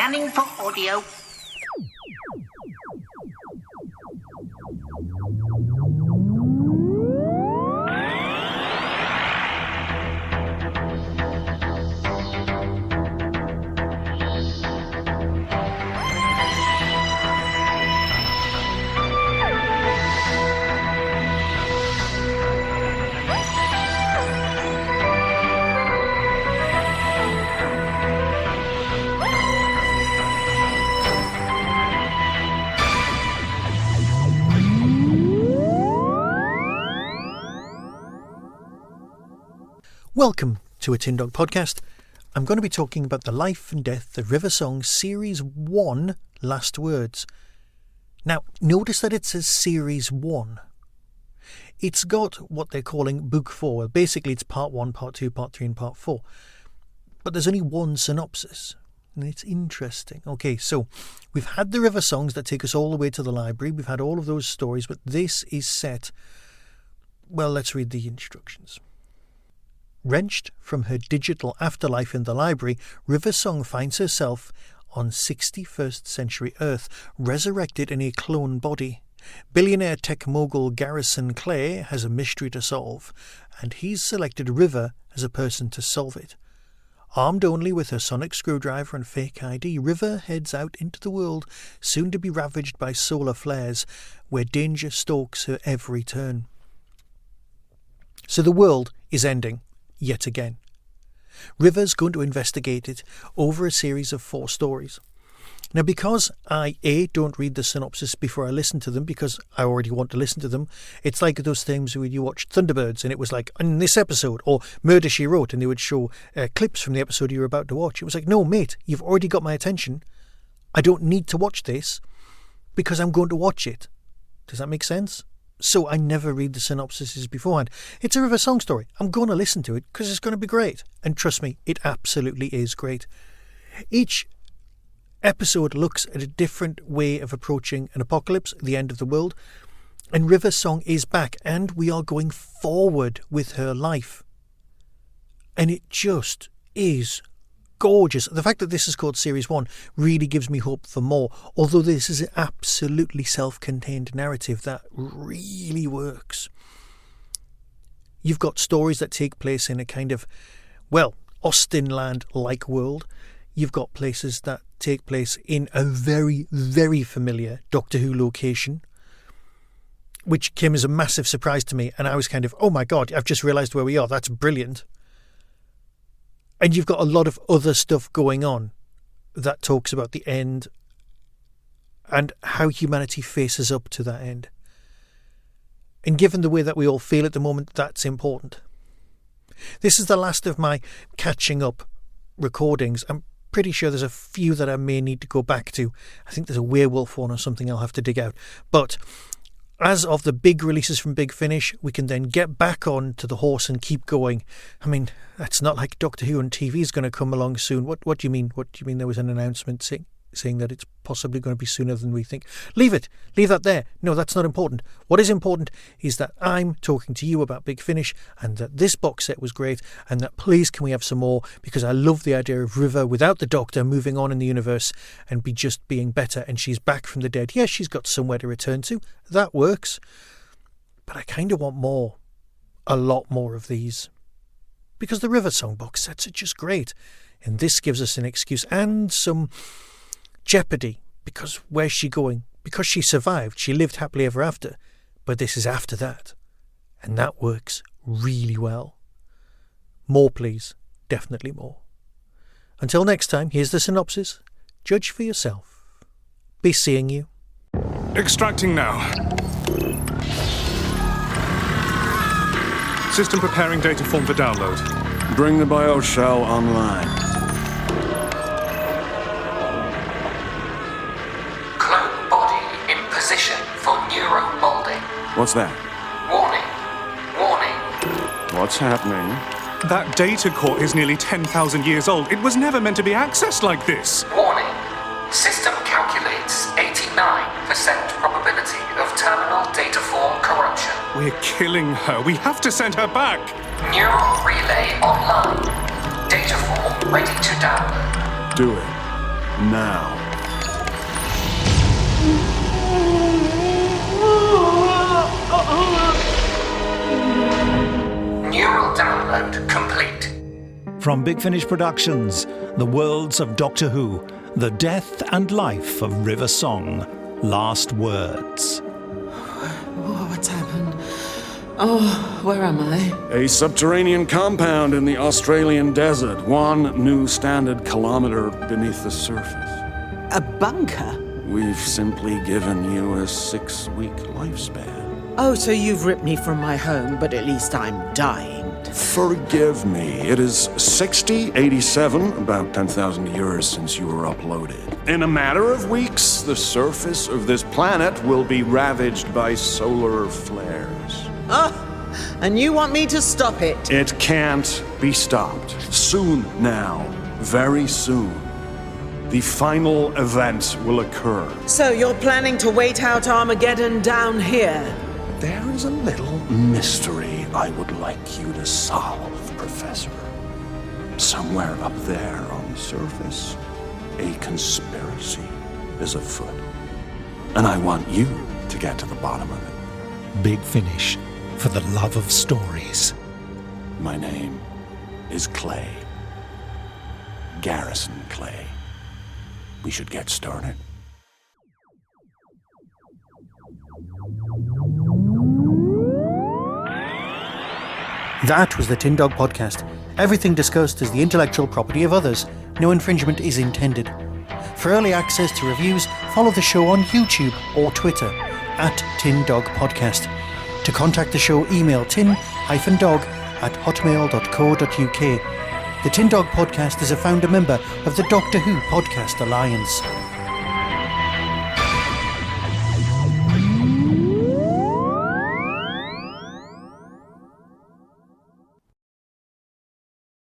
Scanning for audio. Welcome to a Tin Dog Podcast. I'm going to be talking about the life and death of River Song Series 1, Last Words. Now, notice that it says Series 1. It's got what they're calling Book 4. Well, basically, it's Part 1, Part 2, Part 3 and Part 4. But there's only one synopsis. And it's interesting. Okay, so we've had the River Songs that take us all the way to the library. We've had all of those stories, but this is set... Well, let's read the instructions. Wrenched from her digital afterlife in the library, River Song finds herself on 61st century Earth, resurrected in a clone body. Billionaire tech mogul Garrison Clay has a mystery to solve, and he's selected River as a person to solve it. Armed only with her sonic screwdriver and fake ID, River heads out into the world, soon to be ravaged by solar flares, where danger stalks her every turn. So the world is ending. Yet again. River's going to investigate it over a series of 4 stories. Now, because I, don't read the synopsis before I listen to them, because I already want to listen to them, it's like those things where you watch Thunderbirds and it was like, in this episode, or Murder, She Wrote, and they would show clips from the episode you were about to watch. It was like, no, mate, you've already got my attention. I don't need to watch this because I'm going to watch it. Does that make sense? So I never read the synopsises beforehand. It's a River Song story. I'm going to listen to it because it's going to be great. And trust me, it absolutely is great. Each episode looks at a different way of approaching an apocalypse, the end of the world. And River Song is back and we are going forward with her life. And it just is gorgeous. The fact that this is called Series 1 really gives me hope for more, although this is an absolutely self-contained narrative that really works. You've got stories that take place in a kind of, well, Austenland-like world. You've got places that take place in a very, very familiar Doctor Who location, which came as a massive surprise to me, and I was kind of, oh my God, I've just realised where we are. That's brilliant. And you've got a lot of other stuff going on that talks about the end and how humanity faces up to that end. And given the way that we all feel at the moment, that's important. This is the last of my catching up recordings. I'm pretty sure there's a few that I may need to go back to. I think there's a werewolf one or something I'll have to dig out. But as of the big releases from Big Finish, we can then get back on to the horse and keep going. I mean, that's not like Doctor Who on TV is going to come along soon. What do you mean? What do you mean there was an announcement saying that it's possibly going to be sooner than we think? Leave it. Leave that there. No, that's not important. What is important is that I'm talking to you about Big Finish and that this box set was great and that please can we have some more, because I love the idea of River without the Doctor moving on in the universe and just being better, and she's back from the dead. Yes, she's got somewhere to return to. That works. But I kind of want more. A lot more of these. Because the River Song box sets are just great. And this gives us an excuse and some jeopardy, because where's she going? Because she survived, she lived happily ever after, but this is after that, and that works really well. More please, definitely more. Until next time, here's the synopsis. Judge for yourself. Be seeing you. Extracting now. System preparing data form for download. Bring the bioshell online. Clone body in position for neuromolding. What's that? Warning. Warning. What's happening? That data core is nearly 10,000 years old. It was never meant to be accessed like this. Warning. System calculates 89% probability of terminal data form corruption. We're killing her. We have to send her back. Neural relay online. Data form ready to download. Do it. now. Neural download complete. From Big Finish Productions, the worlds of Doctor Who, the death and life of River Song, Last Words. What's happened? Oh, where am I? A subterranean compound in the Australian desert, 1 new standard kilometer beneath the surface. A bunker? We've simply given you a 6-week lifespan. Oh, so you've ripped me from my home, but at least I'm dying. Forgive me, it is 6087, about 10,000 years since you were uploaded. In a matter of weeks, the surface of this planet will be ravaged by solar flares. Oh, and you want me to stop it? It can't be stopped. Soon now, very soon, the final event will occur. So you're planning to wait out Armageddon down here? There is a little mystery I would like you to solve, Professor. Somewhere up there on the surface, a conspiracy is afoot. And I want you to get to the bottom of it. Big Finish, for the love of stories. My name is Clay. Garrison Clay. We should get started. That was the Tin Dog Podcast. Everything discussed is the intellectual property of others. No infringement is intended. For early access to reviews, follow the show on YouTube or Twitter @Tin Dog Podcast. To contact the show, email tin-dog@hotmail.co.uk. The Tin Dog Podcast is a founder member of the Doctor Who Podcast Alliance.